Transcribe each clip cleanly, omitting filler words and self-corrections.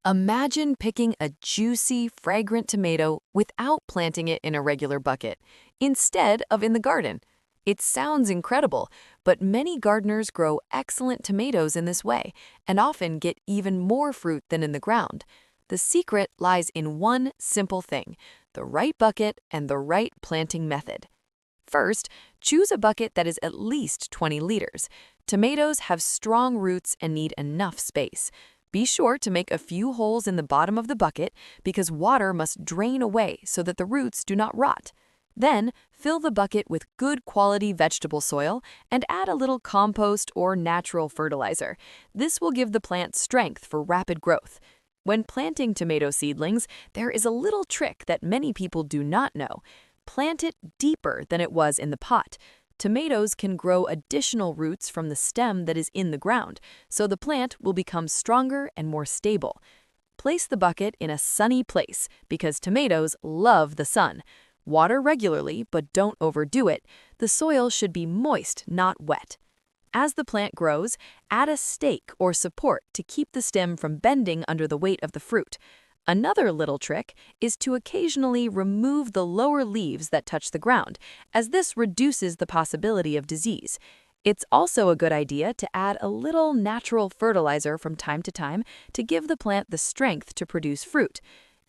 Imagine picking a juicy, fragrant tomato without planting it in a regular bucket, instead of in the garden. It sounds incredible, but many gardeners grow excellent tomatoes in this way and often get even more fruit than in the ground. The secret lies in one simple thing: the right bucket and the right planting method. First, choose a bucket that is at least 20 liters. Tomatoes have strong roots and need enough space. Be sure to make a few holes in the bottom of the bucket because water must drain away so that the roots do not rot. Then, fill the bucket with good quality vegetable soil and add a little compost or natural fertilizer. This will give the plant strength for rapid growth. When planting tomato seedlings, there is a little trick that many people do not know. Plant it deeper than it was in the pot. Tomatoes can grow additional roots from the stem that is in the ground, so the plant will become stronger and more stable. Place the bucket in a sunny place because tomatoes love the sun. Water regularly, but don't overdo it. The soil should be moist, not wet. As the plant grows, add a stake or support to keep the stem from bending under the weight of the fruit. Another little trick is to occasionally remove the lower leaves that touch the ground, as this reduces the possibility of disease. It's also a good idea to add a little natural fertilizer from time to give the plant the strength to produce fruit.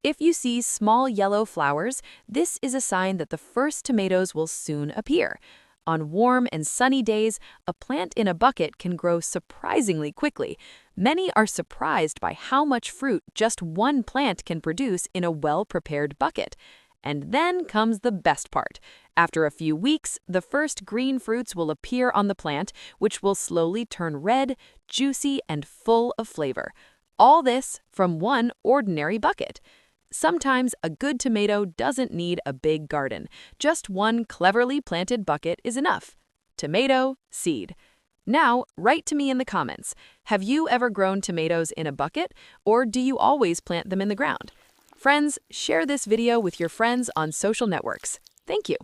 If you see small yellow flowers, this is a sign that the first tomatoes will soon appear. On warm and sunny days, a plant in a bucket can grow surprisingly quickly. Many are surprised by how much fruit just one plant can produce in a well-prepared bucket. And then comes the best part. After a few weeks, the first green fruits will appear on the plant, which will slowly turn red, juicy, and full of flavor. All this from one ordinary bucket. Sometimes a good tomato doesn't need a big garden. Just one cleverly planted bucket is enough. Tomato seed. Now, write to me in the comments. Have you ever grown tomatoes in a bucket, or do you always plant them in the ground? Friends, share this video with your friends on social networks. Thank you.